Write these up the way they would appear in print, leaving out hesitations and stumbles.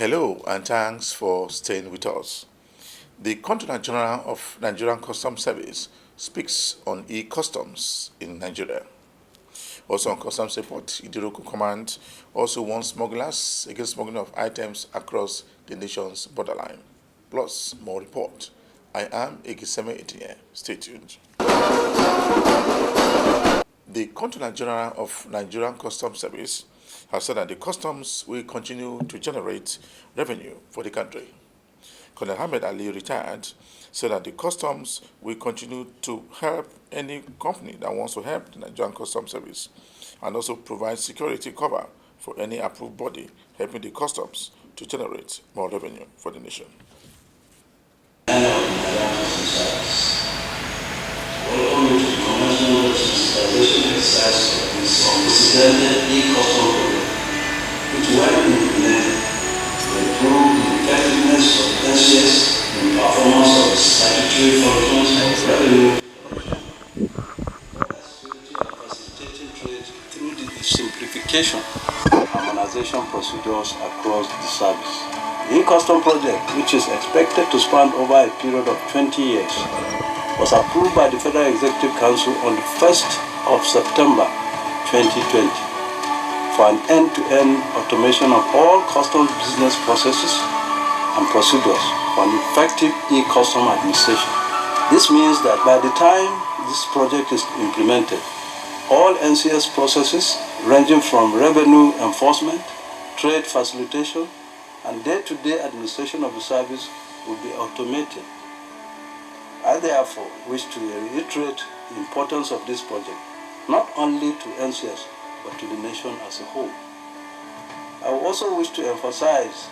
Hello and thanks for staying with us. The Controller General of Nigerian Customs Service speaks on e-customs in Nigeria. Also on customs effort, Idiroko Command also warns smugglers against smuggling of items across the nation's borderline. Plus, more report. I am Egiseme Etinye. Stay tuned. The Controller General of Nigerian Customs Service has said that the customs will continue to generate revenue for the country. Colonel Ahmed Ali, retired, said that the customs will continue to help any company that wants to help the Nigerian Customs Service and also provide security cover for any approved body helping the customs to generate more revenue for the nation. Welcome you to the conventional digitization exercise of this unprecedented e-custom project, which widely implemented to improve the effectiveness of NCS in the performance of its statutory functions of revenue, and facilitating trade through the simplification and harmonization procedures across the service. The e-custom project, which is expected to span over a period of 20 years, was approved by the Federal Executive Council on the 1st of September 2020 for an end-to-end automation of all customs business processes and procedures for an effective e-custom administration. This means that by the time this project is implemented, all NCS processes ranging from revenue enforcement, trade facilitation, and day-to-day administration of the service will be automated. I therefore wish to reiterate the importance of this project, not only to NCS, but to the nation as a whole. I also wish to emphasize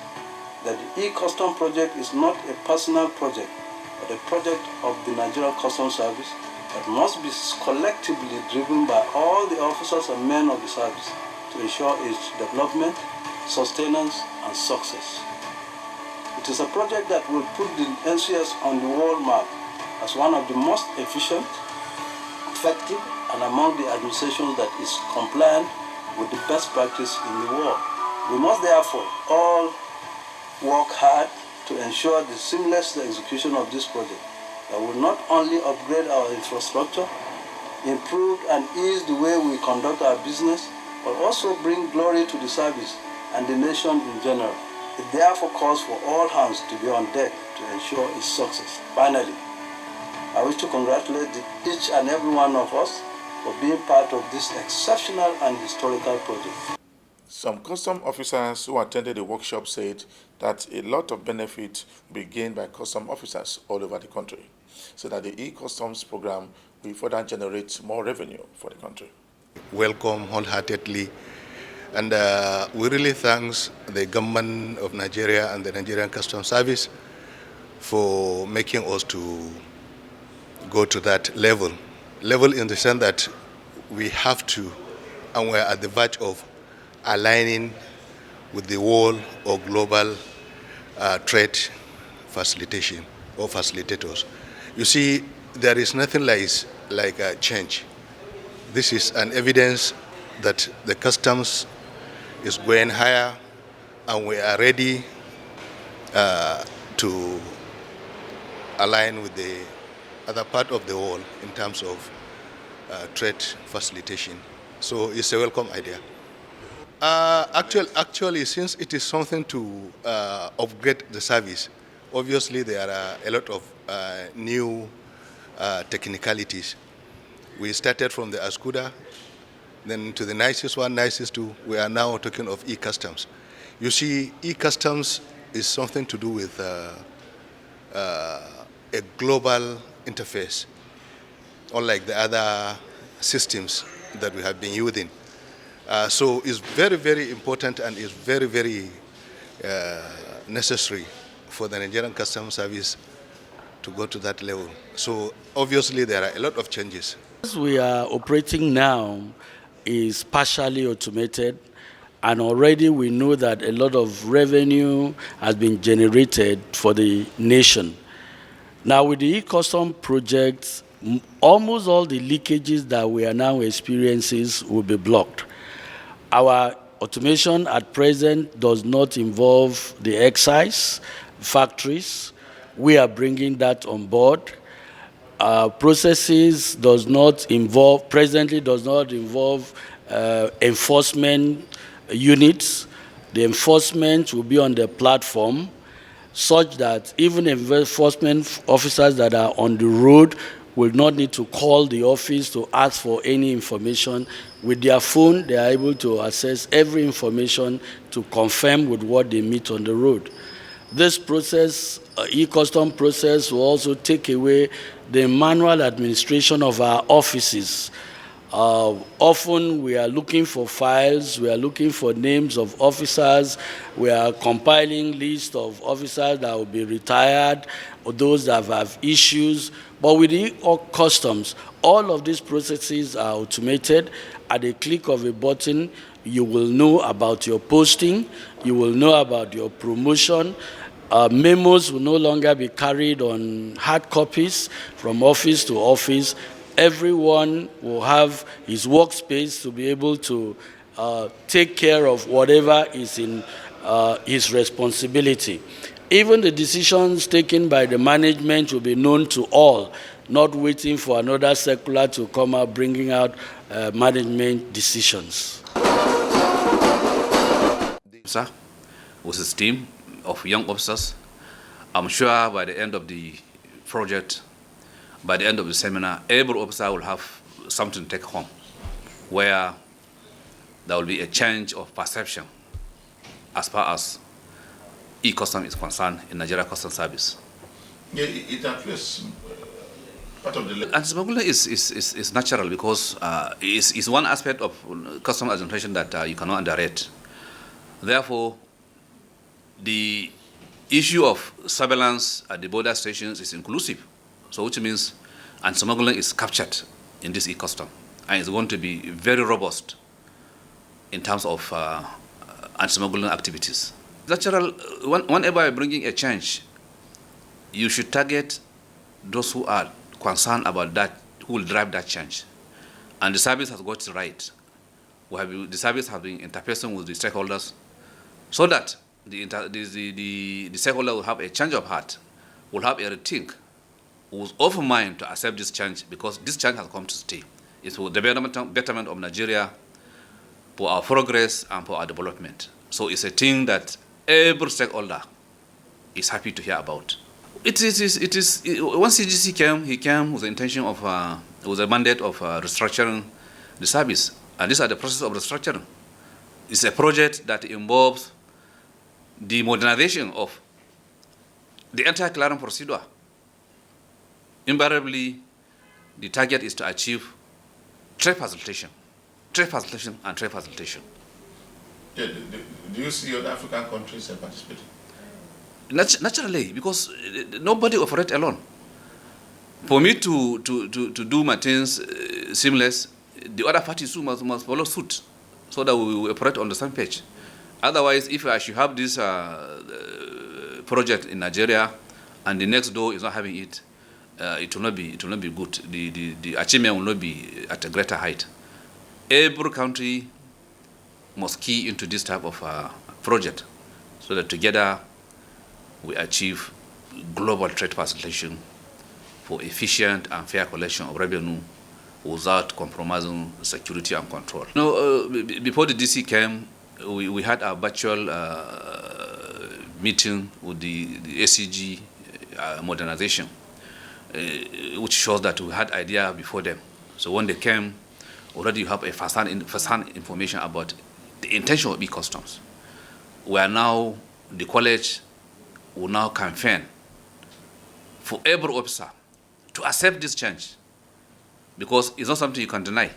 that the e-custom project is not a personal project, but a project of the Nigerian Customs Service that must be collectively driven by all the officers and men of the service to ensure its development, sustenance, and success. It is a project that will put the NCS on the world map as one of the most efficient, effective, and among the administrations that is compliant with the best practice in the world. We must therefore all work hard to ensure the seamless execution of this project that will not only upgrade our infrastructure, improve and ease the way we conduct our business, but also bring glory to the service and the nation in general. It therefore calls for all hands to be on deck to ensure its success. Finally, I wish to congratulate each and every one of us for being part of this exceptional and historical project. Some custom officers who attended the workshop said that a lot of benefit will be gained by custom officers all over the country, so that the e-customs program will further generate more revenue for the country. Welcome wholeheartedly, and we really thank the government of Nigeria and the Nigerian Customs Service for making us to go to that level in the sense that we have to, and we're at the verge of aligning with the world or global trade facilitation or facilitators. You see, there is nothing like a change. This is an evidence that the customs is going higher, and we are ready to align with the other part of the world in terms of trade facilitation. So it's a welcome idea. Actually, since it is something to upgrade the service, obviously there are a lot of new technicalities. We started from the ASCUDA, then to the nicest one, nicest two. We are now talking of e-customs. You see, e-customs is something to do with a global interface, unlike the other systems that we have been using. So it's very, very important, and it's very, very necessary for the Nigerian Customs Service to go to that level. So obviously there are a lot of changes. As we are operating now is partially automated, and already we know that a lot of revenue has been generated for the nation. Now with the e-custom project, almost all the leakages that we are now experiencing will be blocked. Our Automation at present does not involve the excise factories. We are bringing that on board. Processes presently does not involve enforcement units. The enforcement will be on the platform such that even enforcement officers that are on the road will not need to call the office to ask for any information. With their phone, they are able to access every information to confirm with what they meet on the road. This process, e-custom process, will also take away the manual administration of our offices. Often we are looking for files, we are looking for names of officers, we are compiling lists of officers that will be retired, or those that have issues. But with e-customs, all of these processes are automated. At a click of a button, you will know about your posting, you will know about your promotion. Memos will no longer be carried on hard copies from office to office. Everyone will have his workspace to be able to take care of whatever is in his responsibility. Even the decisions taken by the management will be known to all, not waiting for another circular to come out bringing out management decisions. Sir, with his team of young officers, I'm sure by the end of the project, by the end of the seminar, every officer will have something to take home, where there will be a change of perception as far as e-custom is concerned in Nigeria Customs Service. Yeah, it addresses part of the... And smuggling is natural because it's one aspect of customs administration that you cannot underrate. Therefore, the issue of surveillance at the border stations is inclusive. So which means anti-smuggling is captured in this e-custom and it's going to be very robust in terms of anti-smuggling activities. Natural, whenever you're bringing a change, you should target those who are concerned about that, who will drive that change. And the service has got it right. The service has been interfacing with the stakeholders so that the stakeholder will have a change of heart, will have a rethink, was open mind to accept this change because this change has come to stay. It's for the betterment of Nigeria, for our progress and for our development. So it's a thing that every stakeholder is happy to hear about. It is once CGC came, he came with the intention of, with a mandate of restructuring the service. And these are the process of restructuring. It's a project that involves the modernization of the entire clearance procedure. Invariably, the target is to achieve trade facilitation, and trade facilitation. Yeah, do you see other African countries participating? Naturally, because nobody operates alone. For me to do my things seamless, the other parties too must follow suit so that we will operate on the same page. Otherwise, if I should have this project in Nigeria and the next door is not having it, it will not be good. The achievement will not be at a greater height. Every country must key into this type of project so that together we achieve global trade facilitation for efficient and fair collection of revenue without compromising security and control. Before the DC came, we had a virtual meeting with the ACG modernization, which shows that we had idea before them. So when they came, already you have a first-hand information about the intention of e-customs. We are now, the college will now campaign for every officer to accept this change, because it's not something you can deny.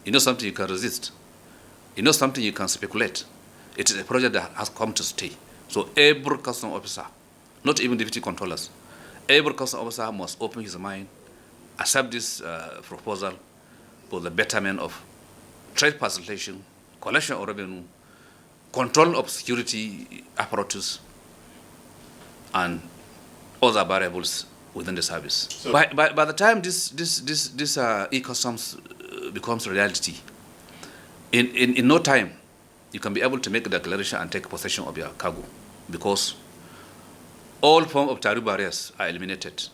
It's not something you can resist. It's not something you can speculate. It is a project that has come to stay. So every custom officer, not even deputy controllers, every custom officer must open his mind, accept this proposal for the betterment of trade facilitation, collection of revenue, control of security apparatus, and other variables within the service. So by the time this e-customs becomes reality, in no time, you can be able to make a declaration and take possession of your cargo, because all forms of tariff barriers are eliminated.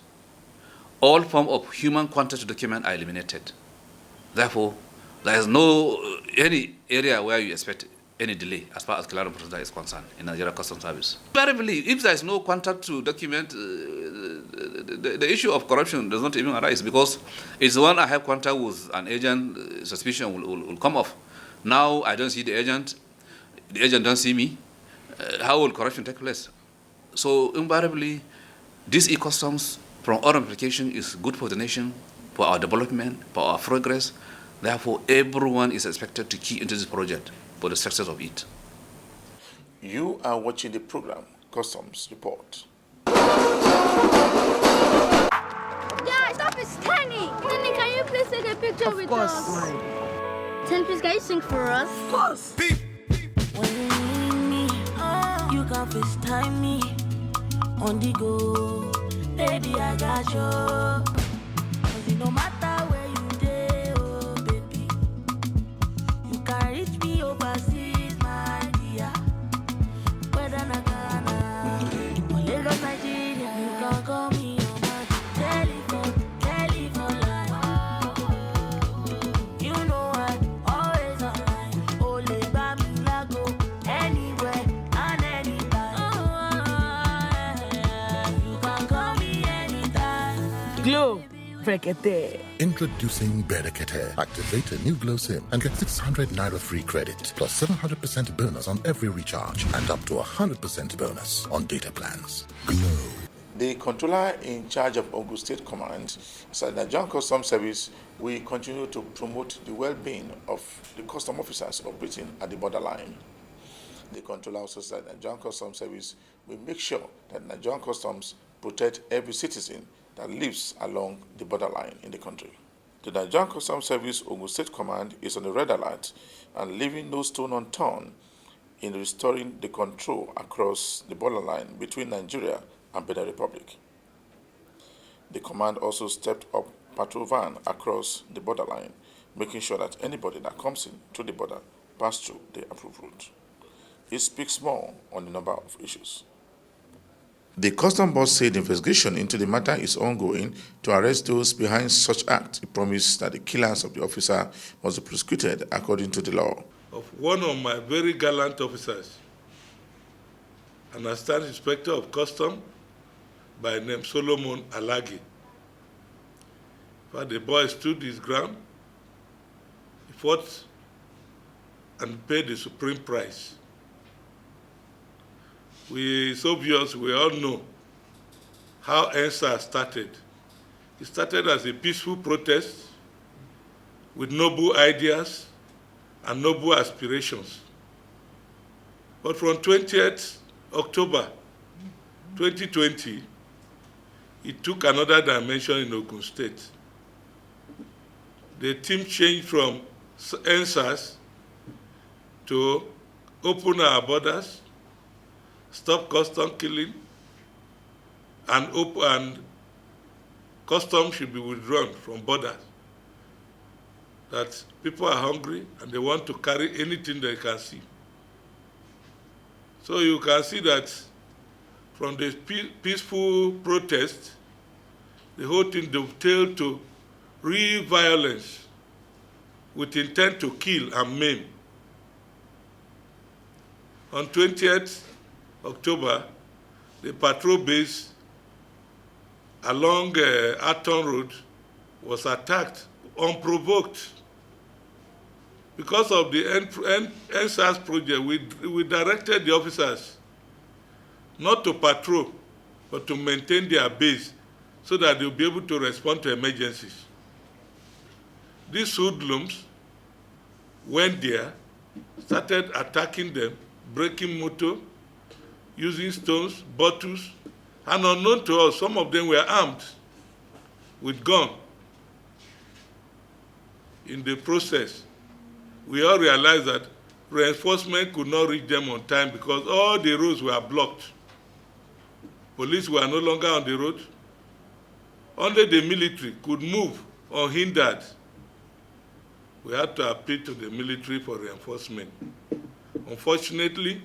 All forms of human contact document are eliminated. Therefore, there is no any area where you expect any delay as far as clearance procedure is concerned in Nigeria Customs Service. Invariably, if there is no contact to document, the issue of corruption does not even arise, because it's when I have contact with an agent, suspicion will come off. Now I don't see the agent don't see me. How will corruption take place? So invariably, this e-customs from our application is good for the nation, for our development, for our progress. Therefore, everyone is expected to key into this project for the success of it. You are watching the program Customs Report. Guys, stop it, Tenny! Tenny, can you please take a picture with us? Tenny, please, can you sing for us? Of course. When you need me, you can FaceTime me on the go. Baby, I got you. 'Cause it no matter where you dey, oh baby, you can reach me overseas, my dear. Whether na Ghana or Lagos, Nigeria, you can call me on my telephone line. You know I always online. Ole Bamilago, anywhere and anytime. You can call me anytime. Glow, Frekete. Introducing Berekete. Activate a new Glow SIM and get 600 Naira free credit plus 700% bonus on every recharge and up to 100% bonus on data plans. Glow. The controller in charge of Ogun State Command said that Nigerian Customs Service will continue to promote the well-being of the custom officers operating at the borderline. The controller also said that Nigerian Customs Service will make sure that Nigerian Customs protect every citizen that lives along the borderline in the country. The Nigerian Customs Service Ogun State Command is on the red alert and leaving no stone unturned in restoring the control across the borderline between Nigeria and Benin Republic. The command also stepped up patrol van across the borderline, making sure that anybody that comes in to the border pass through the approved route. It speaks more on the number of issues. The custom boss said the investigation into the matter is ongoing to arrest those behind such act. He promised that the killers of the officer must be prosecuted according to the law. Of one of my very gallant officers, an assistant inspector of custom by name Solomon Alagi. But the boy stood his ground, he fought and paid the supreme price. It's obvious, we all know how ENSA started. It started as a peaceful protest with noble ideas and noble aspirations. But from 20th October 2020, it took another dimension in Ogun State. The team changed from ENSAS to open our borders, stop custom killing, and custom should be withdrawn from borders. That people are hungry and they want to carry anything they can see. So you can see that from the peaceful protest, the whole thing dovetailed to real violence with intent to kill and maim. On 20th October, the patrol base along Aton Road was attacked unprovoked. Because of the NSAS project, we directed the officers not to patrol, but to maintain their base so that they'll be able to respond to emergencies. These hoodlums went there, started attacking them, breaking motor, using stones, bottles, and unknown to us, some of them were armed with guns. In the process, we all realized that reinforcement could not reach them on time because all the roads were blocked. Police were no longer on the road. Only the military could move unhindered. We had to appeal to the military for reinforcement. Unfortunately,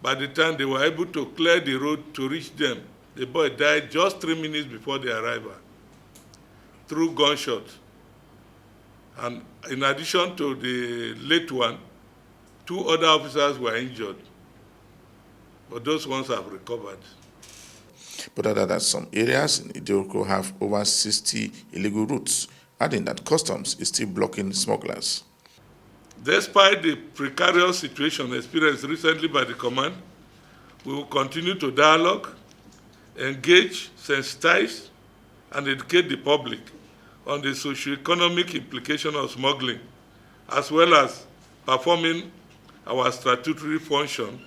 by the time they were able to clear the road to reach them, the boy died just 3 minutes before their arrival through gunshot. And in addition to the late one, 2 other officers were injured, but those ones have recovered. But other than some areas in Idioko have over 60 illegal routes, adding that customs is still blocking smugglers. Despite the precarious situation experienced recently by the command, we will continue to dialogue, engage, sensitize, and educate the public on the socio-economic implication of smuggling, as well as performing our statutory function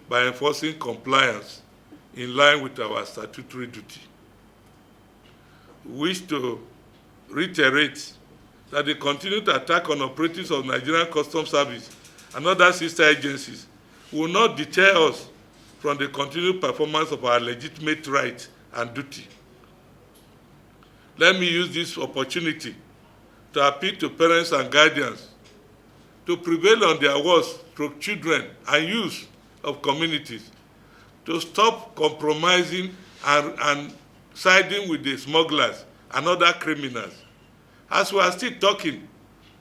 by enforcing compliance in line with our statutory duty. We wish to reiterate that the continued attack on operatives of Nigerian Customs Service and other sister agencies will not deter us from the continued performance of our legitimate right and duty. Let me use this opportunity to appeal to parents and guardians to prevail on their words through children and youth of communities to stop compromising and siding with the smugglers and other criminals. As we are still talking,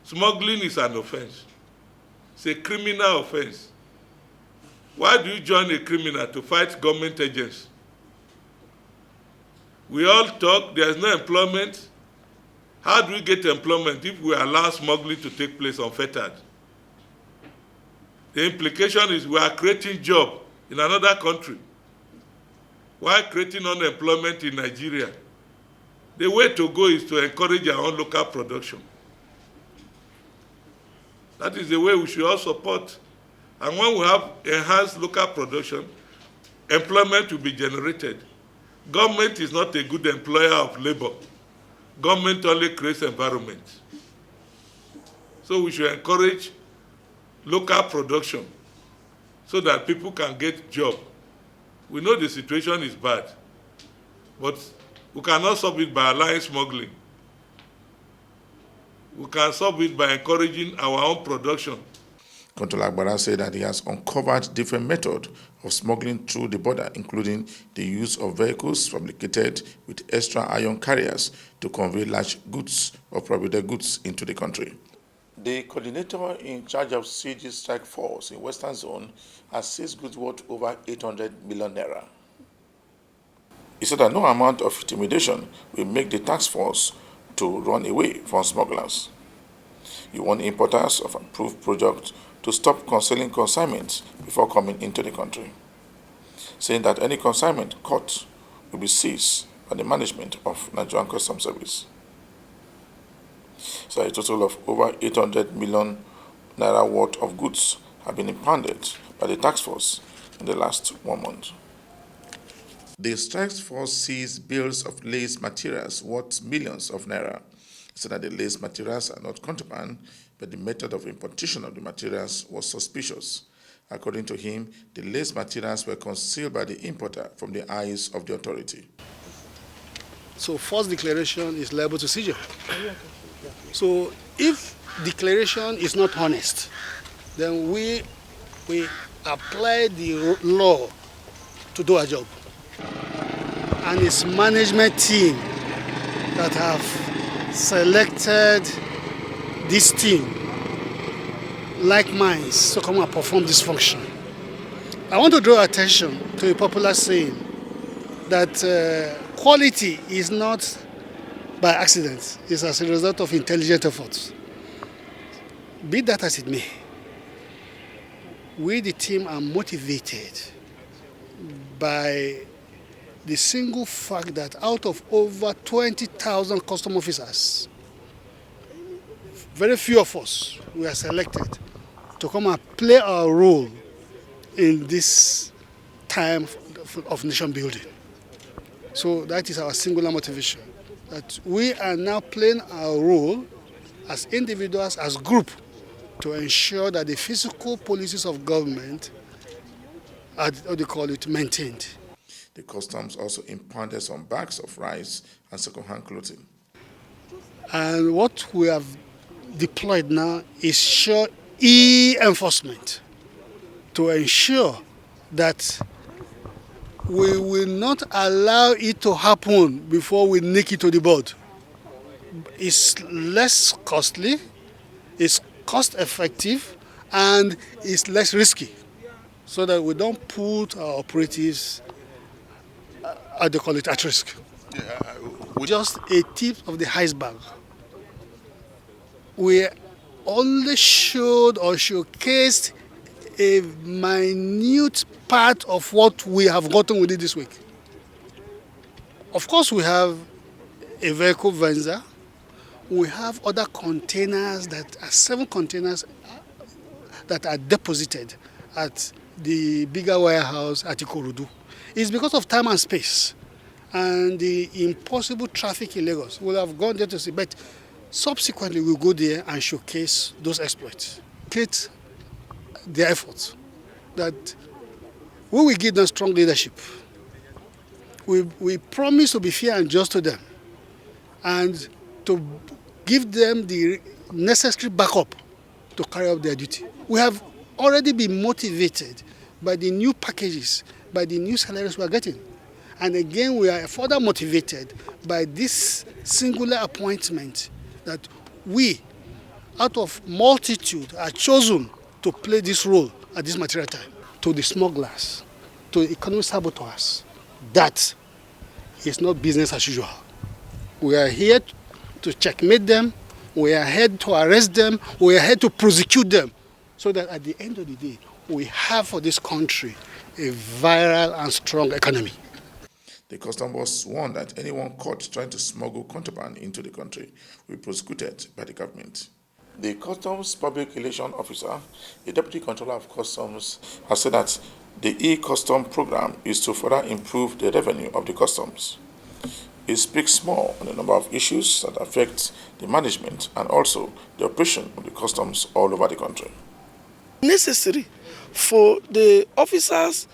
smuggling is an offense. It's a criminal offense. Why do you join a criminal to fight government agents? We all talk, there is no employment. How do we get employment if we allow smuggling to take place unfettered? The implication is we are creating jobs in another country while creating unemployment in Nigeria. The way to go is to encourage our own local production. That is the way we should all support. And when we have enhanced local production, employment will be generated. Government is not a good employer of labor. Government only creates environment. So we should encourage local production so that people can get jobs. We know the situation is bad, but we cannot solve it by allowing smuggling. We can solve it by encouraging our own production. Controller Agbara said that he has uncovered different methods of smuggling through the border, including the use of vehicles fabricated with extra iron carriers to convey large goods or prohibited goods into the country. The coordinator in charge of CG Strike Force in Western Zone has seized goods worth over 800 million naira. He said that no amount of intimidation will make the task force to run away from smugglers. He warned importers of approved products to stop concealing consignments before coming into the country, saying that any consignment caught will be seized by the management of Nigerian Customs Service. So a total of over 800 million naira worth of goods have been impounded by the task force in the last 1 month. The strike force seized bales of lace materials worth millions of naira. So that the lace materials are not contraband, but the method of importation of the materials was suspicious. According to him, the lace materials were concealed by the importer from the eyes of the authority. So false declaration is liable to seizure. So if declaration is not honest, then we apply the law to do our job. And it's management team that have selected this team, like minds, to come and perform this function. I want to draw attention to a popular saying that quality is not by accident, it's as a result of intelligent efforts. Be that as it may, we, the team, are motivated by the single fact that out of over 20,000 custom officers, very few of us were selected to come and play our role in this time of nation building. So that is our singular motivation, that we are now playing our role as individuals, as group, to ensure that the physical policies of government are, what they call it, maintained. The customs also impounded some bags of rice and second-hand clothing. And what we have deployed now is sure e-enforcement. to ensure that we will not allow it to happen before we nick it to the bud. It's less costly, it's cost effective, and it's less risky, so that we don't put our operatives at risk. Just a tip of the iceberg. We only showed or showcased a minute part of what we have gotten with it this week. Of course, we have a vehicle vendor. We have other containers that are 7 containers that are deposited at the bigger warehouse at Ikorodu. It's because of time and space and the impossible traffic in Lagos. We'll have gone there to see, but subsequently we'll go there and showcase those exploits, create their efforts, that we will give them strong leadership. We promise to be fair and just to them and to give them the necessary backup to carry out their duty. We have already been motivated by the new packages, by the new salaries we are getting. And again, we are further motivated by this singular appointment that we, out of multitude, are chosen to play this role at this material time. To the smugglers, to the economic saboteurs, that is not business as usual. We are here to checkmate them, we are here to arrest them, we are here to prosecute them, so that at the end of the day, we have for this country a viral and strong economy. The customs was warned that anyone caught trying to smuggle contraband into the country will be prosecuted by the government. The Customs Public Relations Officer, the Deputy Controller of Customs, has said that the ECustoms program is to further improve the revenue of the customs. It speaks more on a number of issues that affect the management and also the operation of the customs all over the country. Necessary for the officers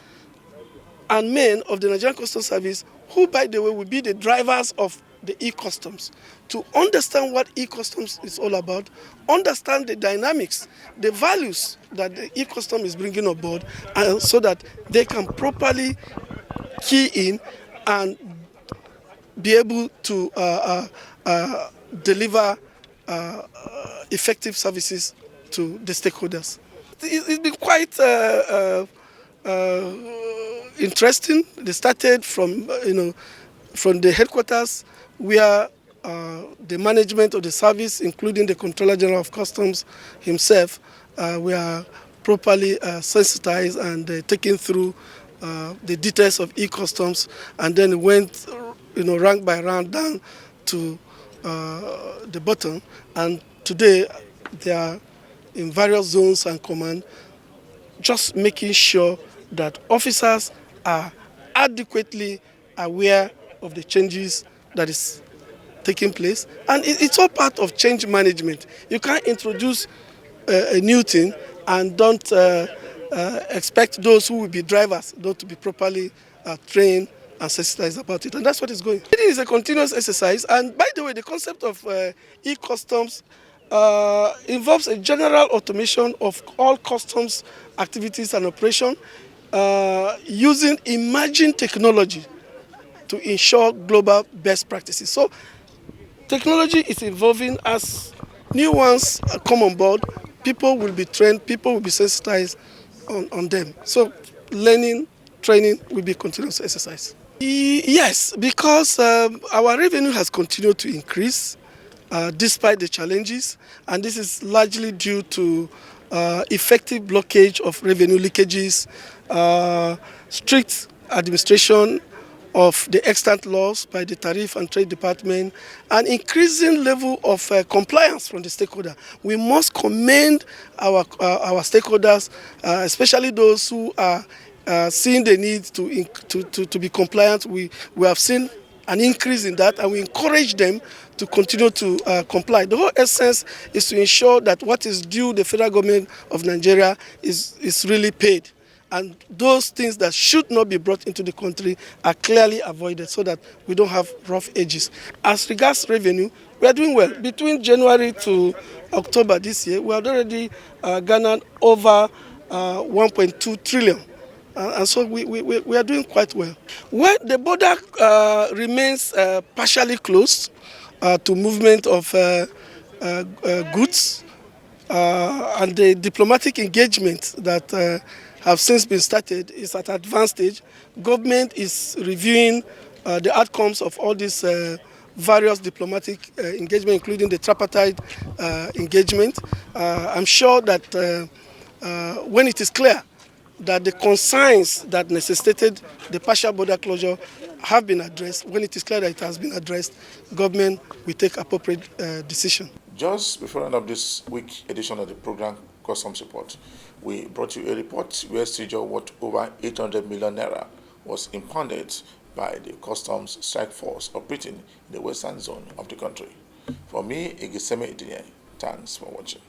and men of the Nigerian Customs Service, who, by the way, will be the drivers of the ECustoms, to understand what ECustoms is all about, understand the dynamics, the values that the ECustoms is bringing on board, and so that they can properly key in and be able to deliver effective services to the stakeholders. It's been quite interesting. They started from from the headquarters, where the management of the service, including the Controller General of Customs himself, we are properly sensitized and taken through the details of ECustoms, and then went rank by rank down to the bottom. And today they are in various zones and command, just making sure that officers are adequately aware of the changes that is taking place. And it's all part of change management. You can't introduce a new thing and don't expect those who will be drivers not to be properly trained and sensitized about it. And that's what is going. It is a continuous exercise. And by the way, the concept of ECustoms involves a general automation of all customs activities and operation using emerging technology to ensure global best practices. So technology is evolving. As new ones come on board, people will be trained, people will be sensitized on them. So learning, training will be continuous exercise. Yes, because our revenue has continued to increase despite the challenges, and this is largely due to effective blockage of revenue leakages, strict administration of the extant laws by the Tariff and Trade Department, and increasing level of compliance from the stakeholder. We must commend our stakeholders, especially those who are seeing the need to be compliant. We have seen an increase in that, and we encourage them to continue to comply. The whole essence is to ensure that what is due the federal government of Nigeria is really paid. And those things that should not be brought into the country are clearly avoided, so that we don't have rough edges. As regards revenue, we are doing well. Between January to October this year, we have already garnered over 1.2 trillion. And so we are doing quite well. Well, the border remains partially closed to movement of goods, and the diplomatic engagement that have since been started is at advanced stage. Government is reviewing the outcomes of all these various diplomatic engagement, including the tripartite engagement. I'm sure that when it is clear that the concerns that necessitated the partial border closure have been addressed, when it is clear that it has been addressed, government will take appropriate decision. Just before the end of this week edition of the program Customs Report, we brought you a report where seizure worth over 800 million naira was impounded by the Customs Strike Force operating in the western zone of the country. For me, Igiseme Idinye, thanks for watching.